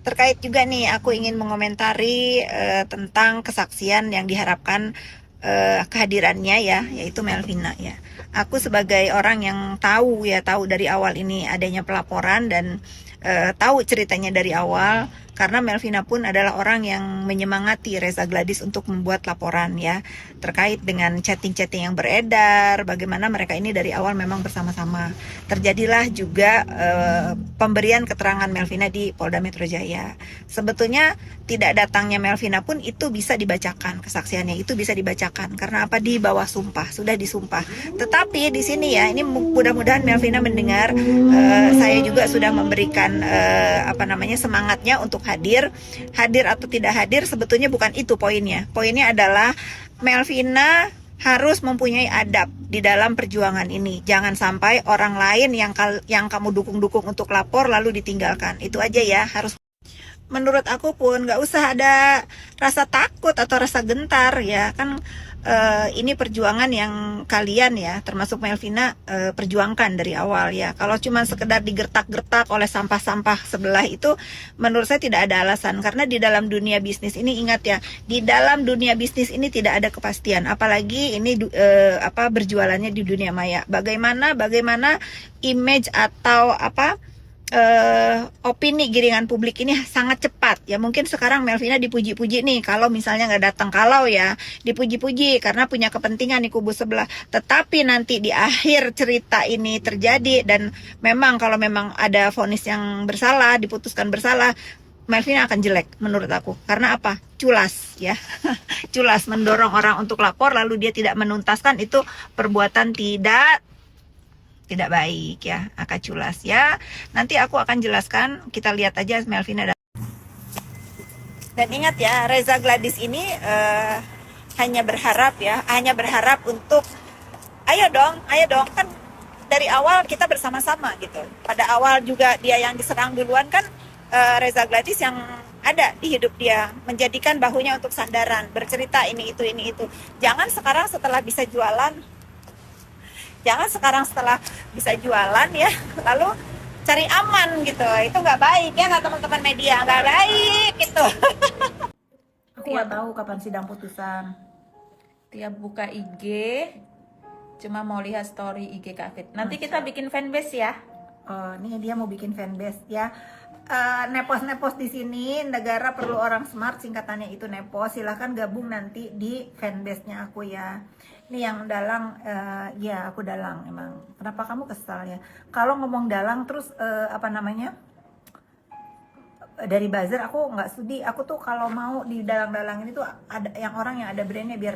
terkait juga nih, aku ingin mengomentari tentang kesaksian yang diharapkan kehadirannya ya, yaitu Melvina ya. Aku sebagai orang yang tahu dari awal ini adanya pelaporan dan tahu ceritanya dari awal, karena Melvina pun adalah orang yang menyemangati Reza Gladys untuk membuat laporan ya, terkait dengan chatting-chatting yang beredar, bagaimana mereka ini dari awal memang bersama-sama. Terjadilah juga pemberian keterangan Melvina di Polda Metro Jaya. Sebetulnya tidak datangnya Melvina pun itu bisa dibacakan, kesaksiannya itu bisa dibacakan karena apa, di bawah sumpah, sudah disumpah. Tetapi di sini ya, ini mudah-mudahan Melvina mendengar, saya juga sudah memberikan semangatnya untuk hadir atau tidak hadir, sebetulnya bukan itu poinnya. Poinnya adalah Melvina harus mempunyai adab di dalam perjuangan ini. Jangan sampai orang lain yang kamu dukung-dukung untuk lapor lalu ditinggalkan. Itu aja ya, harus. Menurut aku pun nggak usah ada rasa takut atau rasa gentar ya kan. Ini perjuangan yang kalian ya, termasuk Melvina, perjuangkan dari awal ya. Kalau cuma sekedar digertak-gertak oleh sampah-sampah sebelah itu, menurut saya tidak ada alasan. Karena di dalam dunia bisnis ini, ingat ya, di dalam dunia bisnis ini tidak ada kepastian. Apalagi ini berjualannya di dunia maya. Bagaimana image atau opini giringan publik ini sangat cepat ya. Mungkin sekarang Melvina dipuji-puji nih, kalau misalnya nggak datang, kalau ya dipuji-puji karena punya kepentingan di kubu sebelah. Tetapi nanti di akhir cerita ini terjadi dan kalau memang ada vonis yang bersalah, diputuskan bersalah, Melvina akan jelek menurut aku. Karena apa? Culas ya. Culas mendorong orang untuk lapor lalu dia tidak menuntaskan, itu perbuatan tidak baik ya, agak culas ya. Nanti aku akan jelaskan, kita lihat aja Melvina. Dan ingat ya, Reza Gladys ini hanya berharap untuk ayo dong kan dari awal kita bersama-sama gitu. Pada awal juga dia yang diserang duluan kan, Reza Gladys yang ada di hidup dia, menjadikan bahunya untuk sandaran, bercerita ini itu. Jangan sekarang setelah bisa jualan ya, lalu cari aman gitu. Itu nggak baik ya, nggak teman-teman media, nggak baik gitu. Aku nggak tahu kapan sidang putusan. Tiap buka IG cuma mau lihat story IG Kak Fit. Nanti kita bikin fanbase ya. Nih dia mau bikin fanbase ya. Nepos di sini, negara perlu orang smart, singkatannya itu nepos. Silahkan gabung nanti di fanbase-nya aku ya. Ini yang dalang, ya aku dalang emang. Kenapa kamu kesal ya? Kalau ngomong dalang terus dari buzzer, aku nggak studi. Aku tuh kalau mau di dalang-dalang ini tuh ada orang yang ada brandnya, biar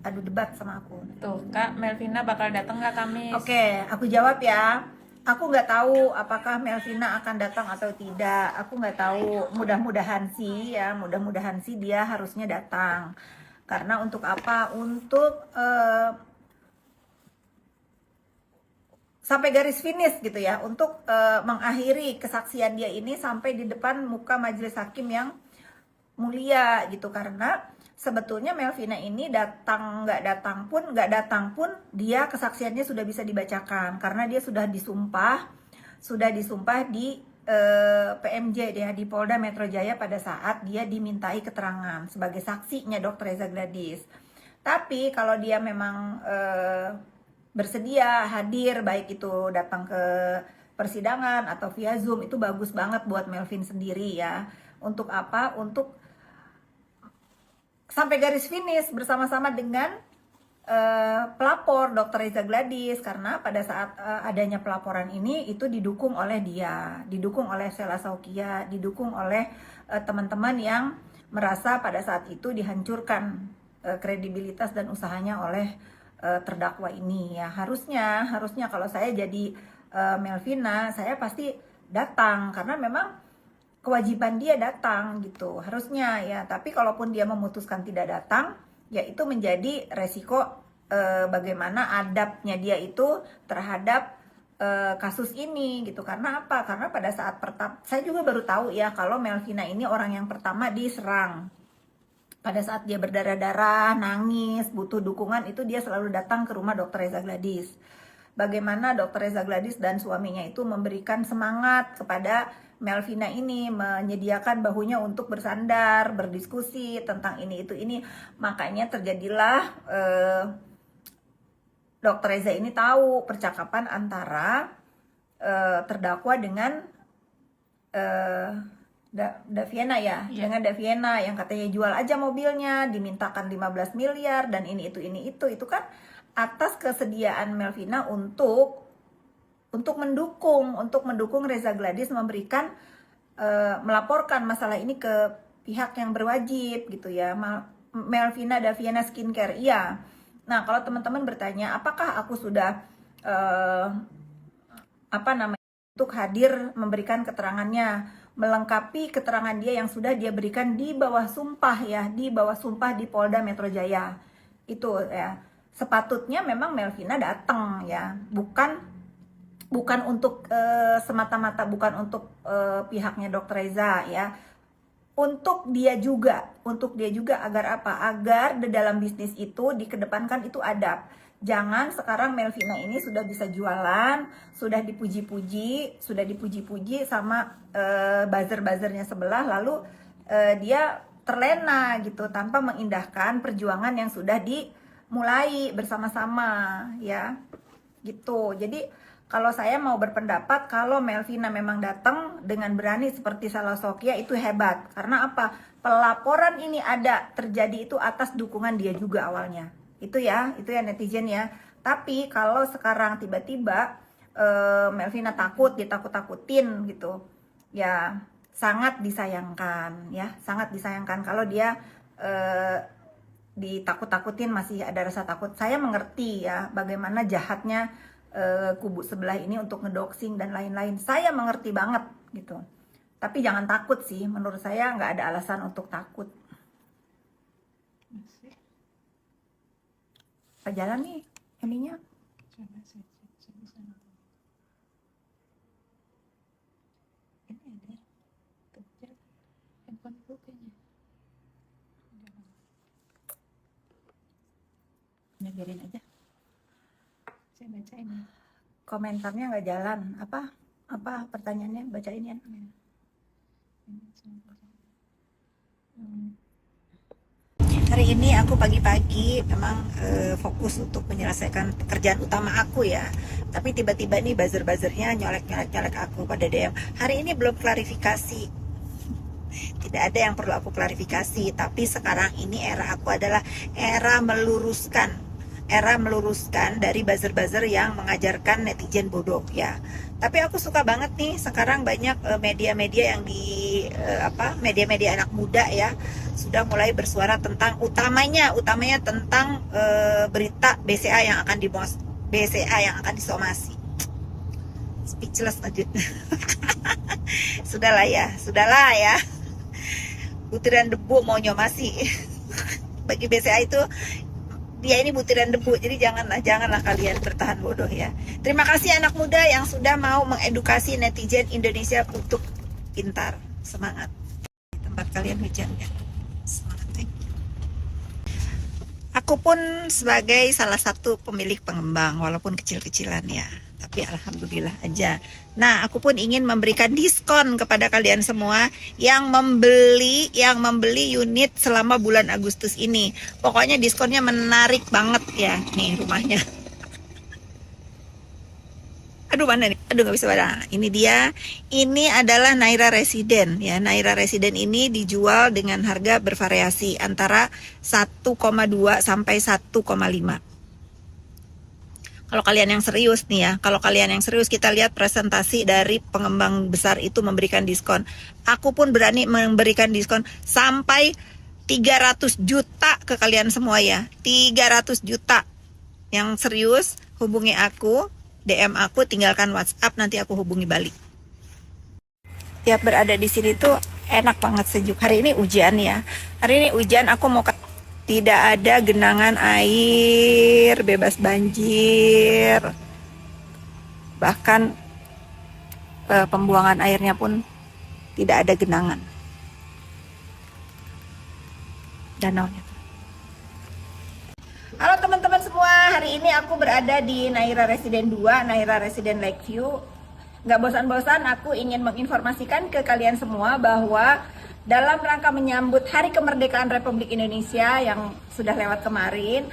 adu debat sama aku. Tuh Kak, Melvina bakal datang nggak Kamis? Oke, aku jawab ya. Aku nggak tahu apakah Melvina akan datang atau tidak. Aku nggak tahu. Mudah-mudahan sih dia harusnya datang. Karena untuk apa? Untuk sampai garis finish gitu ya. Untuk mengakhiri kesaksian dia ini sampai di depan muka majelis hakim yang mulia gitu. Karena sebetulnya Melvina ini nggak datang pun dia kesaksiannya sudah bisa dibacakan karena dia sudah disumpah di PMJ dia di Polda Metro Jaya pada saat dia dimintai keterangan sebagai saksinya Dr. Reza Gladys. Tapi kalau dia memang bersedia hadir, baik itu datang ke persidangan atau via Zoom, itu bagus banget buat Melvin sendiri ya. Untuk apa? Untuk sampai garis finish bersama-sama dengan pelapor Dr. Reza Gladys. Karena pada saat adanya pelaporan ini itu didukung oleh dia, didukung oleh Sheila Saukia, didukung oleh teman-teman yang merasa pada saat itu dihancurkan kredibilitas dan usahanya oleh terdakwa ini ya. Harusnya kalau saya jadi Melvina, saya pasti datang karena memang kewajiban dia datang gitu, harusnya ya. Tapi kalaupun dia memutuskan tidak datang, ya itu menjadi resiko bagaimana adabnya dia itu terhadap kasus ini gitu. Karena apa? Karena pada saat pertama, saya juga baru tahu ya kalau Melvina ini orang yang pertama diserang. Pada saat dia berdarah-darah, nangis, butuh dukungan, itu dia selalu datang ke rumah Dr. Reza Gladys. Bagaimana Dr. Reza Gladys dan suaminya itu memberikan semangat kepada Melvina ini menyediakan bahunya untuk bersandar, berdiskusi tentang ini itu ini. Makanya terjadilah Dr. Reza ini tahu percakapan antara terdakwa dengan Daviana ya, dengan Daviana yang katanya jual aja mobilnya, dimintakan 15 miliar dan ini itu kan atas kesediaan Melvina untuk mendukung Reza Gladys memberikan melaporkan masalah ini ke pihak yang berwajib gitu ya. Melvina Daviana Skincare, iya. Nah, kalau teman-teman bertanya apakah aku sudah untuk hadir memberikan keterangannya, melengkapi keterangan dia yang sudah dia berikan di bawah sumpah ya, di bawah sumpah di Polda Metro Jaya. Itu ya. Sepatutnya memang Melvina datang ya, bukan untuk semata-mata bukan untuk pihaknya Dr. Reza ya. Untuk dia juga agar apa? Agar di dalam bisnis itu dikedepankan itu adab. Jangan sekarang Melvina ini sudah bisa jualan, sudah dipuji-puji sama buzzer-buzzernya sebelah, lalu dia terlena gitu tanpa mengindahkan perjuangan yang sudah dimulai bersama-sama ya. Gitu. Jadi kalau saya mau berpendapat kalau Melvina memang datang dengan berani seperti Salasokia itu hebat. Karena apa? Pelaporan ini ada terjadi itu atas dukungan dia juga awalnya. Itu ya netizen ya. Tapi kalau sekarang tiba-tiba Melvina takut, ditakut-takutin gitu. Ya, sangat disayangkan ya, sangat disayangkan kalau dia ditakut-takutin, masih ada rasa takut. Saya mengerti ya bagaimana jahatnya kubu sebelah ini untuk ngedoxing dan lain-lain. Saya mengerti banget gitu. Tapi jangan takut sih, menurut saya nggak ada alasan untuk takut. Apa jalan nih ininya? Coba saya cek di sana. Ini ada kecil handphone kayaknya. Ya, biarin aja. Saya bacain ya. Komentarnya nggak jalan. Apa pertanyaannya? Bacain ya. Hari ini aku pagi-pagi memang fokus untuk menyelesaikan pekerjaan utama aku ya. Tapi tiba-tiba nih buzzer-buzzernya nyolek aku pada DM. Hari ini belum klarifikasi. Tidak ada yang perlu aku klarifikasi. Tapi sekarang ini era aku adalah era meluruskan dari buzzer-buzzer yang mengajarkan netizen bodoh ya. Tapi aku suka banget nih sekarang banyak media-media yang media-media anak muda ya sudah mulai bersuara tentang utamanya tentang berita BCA yang akan disomasi. Speechless aja. Sudahlah ya. Butiran debu mau nyomasi. Bagi BCA itu dia ini butiran debu, jadi janganlah kalian bertahan bodoh ya. Terima kasih anak muda yang sudah mau mengedukasi netizen Indonesia untuk pintar. Semangat. Tempat kalian hujan ya. Semangat. Aku pun sebagai salah satu pemilik pengembang, walaupun kecil-kecilan ya, tapi alhamdulillah aja. Nah, aku pun ingin memberikan diskon kepada kalian semua yang membeli unit selama bulan Agustus ini. Pokoknya diskonnya menarik banget ya. Nih rumahnya. Aduh, mana nih? Aduh, nggak bisa baca. Ini dia. Ini adalah Naira Resident ya. Naira Resident ini dijual dengan harga bervariasi antara 1,2 sampai 1,5. Kalau kalian yang serius nih ya, kita lihat presentasi dari pengembang besar itu memberikan diskon. Aku pun berani memberikan diskon sampai 300 juta ke kalian semua ya. 300 juta. Yang serius hubungi aku, DM aku, tinggalkan WhatsApp, nanti aku hubungi balik. Tiap berada di sini tuh enak banget, sejuk. Hari ini hujan ya. Aku mau tidak ada genangan air, bebas banjir. Bahkan pembuangan airnya pun tidak ada genangan. Danaunya. Halo teman-teman semua, hari ini aku berada di Naira Resident 2, Naira Resident Lakeview. nggak bosan-bosan aku ingin menginformasikan ke kalian semua bahwa dalam rangka menyambut Hari Kemerdekaan Republik Indonesia yang sudah lewat kemarin,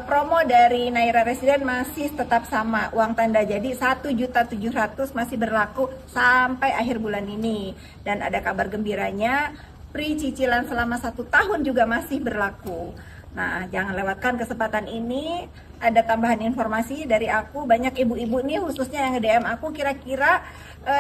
promo dari Naira Resident masih tetap sama, uang tanda jadi 1.700.000 masih berlaku sampai akhir bulan ini. Dan ada kabar gembiranya, free cicilan selama 1 tahun juga masih berlaku. Nah, jangan lewatkan kesempatan ini. Ada tambahan informasi dari aku, banyak ibu-ibu nih khususnya yang nge-DM aku, kira-kira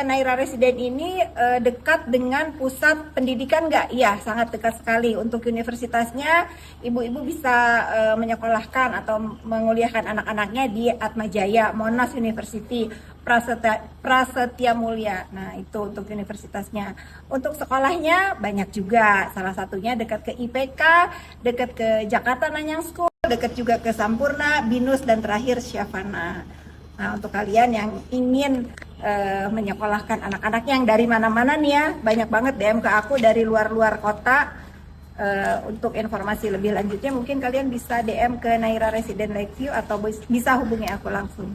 Naira Resident ini dekat dengan pusat pendidikan nggak? Iya, sangat dekat sekali. Untuk universitasnya, ibu-ibu bisa menyekolahkan atau menguliahkan anak-anaknya di Atmajaya, Monash University, Prasetya Mulia. Nah, itu untuk universitasnya. Untuk sekolahnya banyak juga. Salah satunya dekat ke IPK, dekat ke Jakarta Nanyang School, dekat juga ke Sampurna, Binus, dan terakhir Syafana. Nah, untuk kalian yang ingin menyekolahkan anak-anaknya yang dari mana-mana nih ya, banyak banget DM ke aku dari luar-luar kota. Untuk informasi lebih lanjutnya mungkin kalian bisa DM ke Naira Resident Lakeview atau bisa hubungi aku langsung.